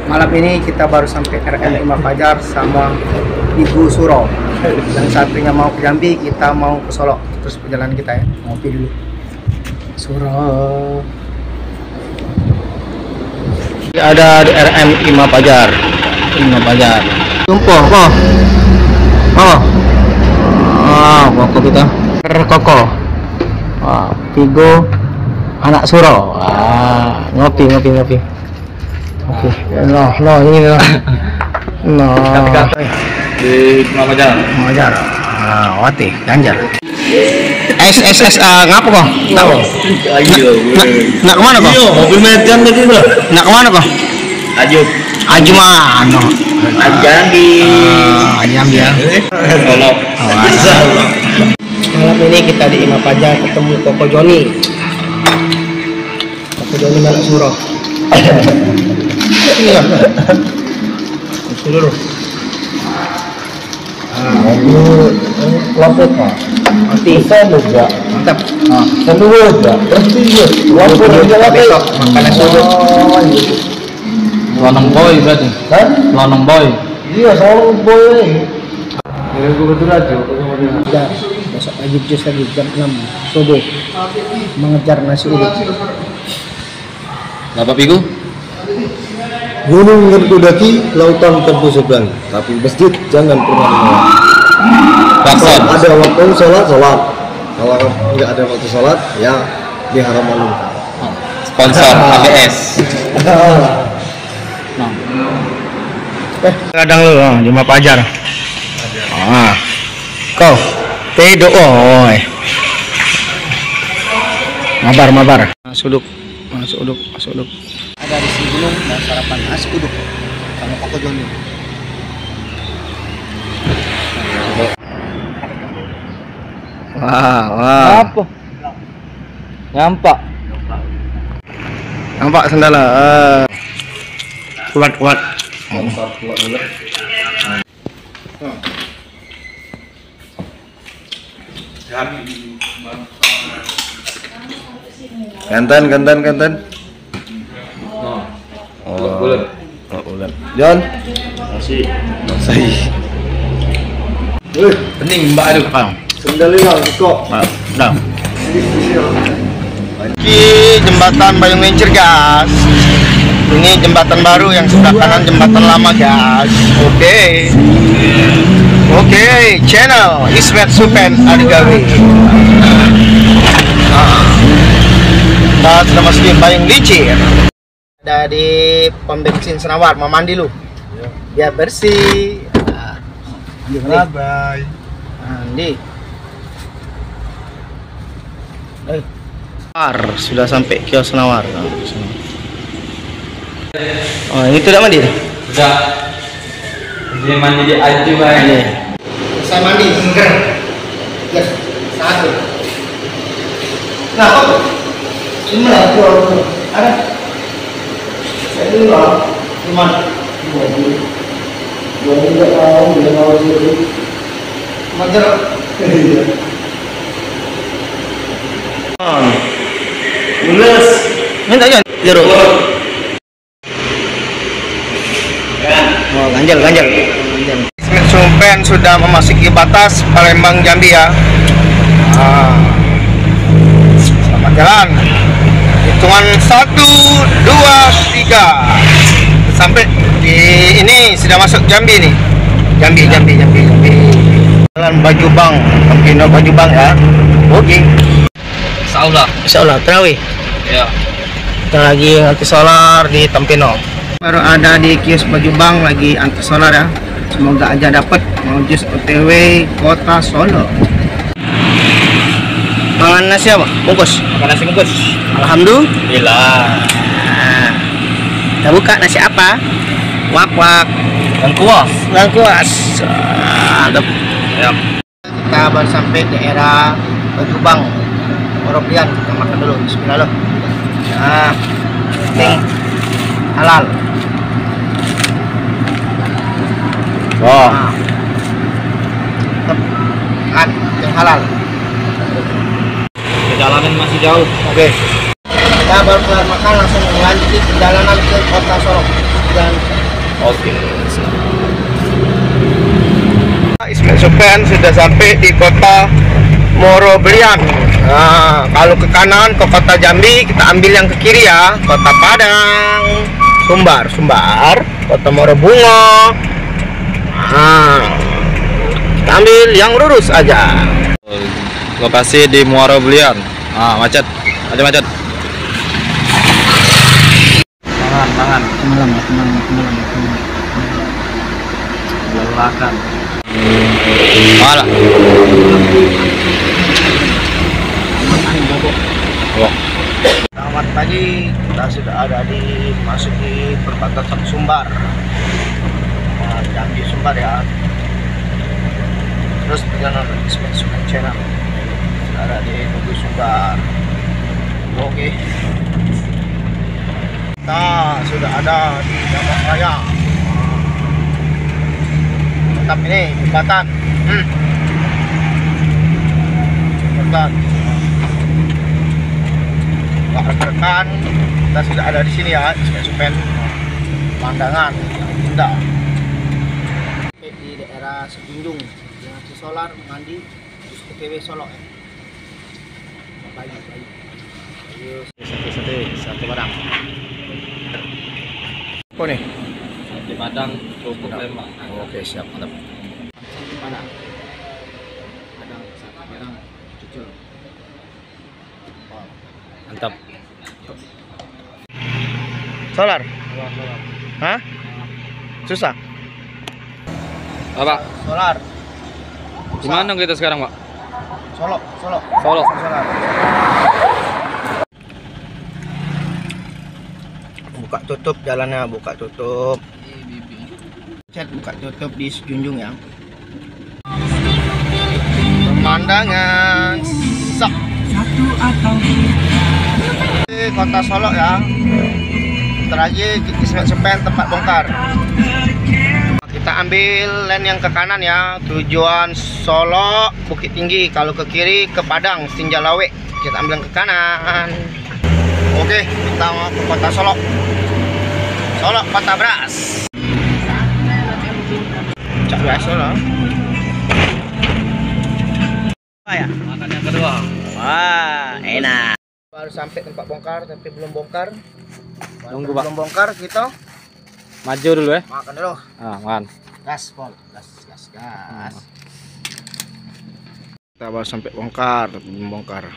Malam ini kita baru sampai RM Imam Fajar sama Ibu Suro. Yang satunya mau ke Jambi, kita mau ke Solo. Terus perjalanan kita ya, ngopi dulu. Suro. Ada di RM Imam Fajar. Imam Fajar. Tumpah, kok. Oh. Koko kita. Koko. Tigo anak Suro. Ngopi. Oke, no ini no. No. Di Imam Fajar. Wati, Ganjar. Ngapa kok? Tahu? Nak kemana kok? Mobil median tadi bro. Nak kemana kok? Aju mana? Jambi. Jambi ya. Solo. Malam ini kita di Imam Fajar ketemu Koko Joni. Koko Joni anak Suro. Iya. Seluruh. Lapor pak. Mati. Saya juga. Mantap. Kedua juga. Prestis. Lapor aja lapor. Makanan solo. Lonong boy berarti. Hah? Lonong boy. Iya, lonong boy. Ini gue betul aja. Ya, besok pagi jus lagi jam 6 subuh. Mengejar nasi uduk. Bapak Piku? Gunung terkudaki, lautan tempuh seberang, tapi masjid jangan pernah menolak. Bakson. Ada waktu sholat. Kalau nggak ada waktu sholat, ya diharam malu. Sponsor ABS. Kadang lu, Imam Fajar. Kau, tedo, mabar. Masuk uduk. Ada di sini gunung dan sarapan nasi uduk sama Koko Joni. Wah. Apa? Nyampak. Nampak sendala. Kuat. Kantan. Bulan. John. Masih. Pening mbak aduh. Sendali lang, kok. Dah. Di jembatan Bayung Mencir, guys. Ini jembatan baru yang sebelah kanan jembatan lama, guys. Oke, channel Ismet Supen Adigawi. Kita sudah masuk di Bayung Licir. Ada di pom bensin Senawar, mau mandi lu? Biar bersih. Bye. Mandi. Sudah sampai kios Senawar. Oh, ini tidak mandi? Udah. Ini mandi di Aju aja. Saya mandi, seger. Yes, satu. Nah, kok? Ini lah, ada. Saya dulu lah, cuman dua nggak mau dulu. Majar. Mulus. Minta aja jeruk. Oh, ganjal. Ismet Supen sudah memasuki batas Palembang Jambi ya. Selamat jalan. Hitungan 1, 2, 3. Sampai di ini sudah masuk Jambi nih. Jambi. Jalan Bajubang, Tampino Bajubang ya. Oke. Insyaallah terawih. Ya. Kita lagi anti solar di Tampino. Baru ada di kios Bajubang lagi anti solar ya. Semoga aja dapat mau jus OTW Kota Solo. Makan nasi apa? Bungkus. Makan nasi bungkus. Alhamdulillah. Kita buka nasi apa? Wak. Yang kuas. Mantap. Ya. Kita baru sampai daerah Bajubang. Oroplian, kita makan dulu. Bismillah. Penting halal. Kan yang halal. Perjalanan masih jauh. Oke. Kita baru kelar makan langsung melanjutkan perjalanan ke Kota Solo dan Oke. Ismet Supen sudah sampai di kota Moroblian. Nah, kalau ke kanan ke kota Jambi, kita ambil yang ke kiri ya, kota Padang, Sumbar, kota Morobungo. Nah, kita ambil yang lurus aja. Lokasi di Moroblian. Ah, macet. Macet. Mangan. Lelakan. Malah. Selamat pagi, kita sudah ada di masuki perbatasan Sumbar. Nah, Jambi Sumbar ya. Terus perjalanan Ismet Supen Channel sudah ada di Tugu Sumbar. Oke. Kita sudah ada di Jambak Raya. Mantap ini jembatan. Jembatan. Rekan-rekan, kita sudah ada di sini ya, Ismet Supen. Pemandangan yang indah. Di daerah Sejunjung, dengan solar mandi, terus ke TW Solo ya. Baik. Sate Padang. Apa nih? Sate Padang, kerupuk Lembang. Oke, siap, mantap. Padang, sate Padang, cucul. Mantap. Solar? Hah? Susah? Pak, Solar. di mana kita sekarang, Pak? Solo. Solo. Solar. Buka tutup jalannya, buka tutup. Chat buka tutup di Sejunjung ya. Pemandangan sok. Kota Solo ya. Terakhir Ismet Supen tempat bongkar. Kita ambil lane yang ke kanan ya, tujuan Solo Bukit Tinggi. Kalau ke kiri ke Padang Sinjalawe. Kita ambil yang ke kanan. Oke, kita mau ke kota Solo. Solo kota beras. Cak biasa lah. Apa ya? Makan yang kedua. Wah, enak. Baru sampai tempat bongkar tapi belum bongkar. Nunggu, Pak. Belum bongkar kita Maju dulu ya. makan dulu. Ah, makan. Gas, Pol. Gas. Kita baru sampai bongkar tapi belum bongkar.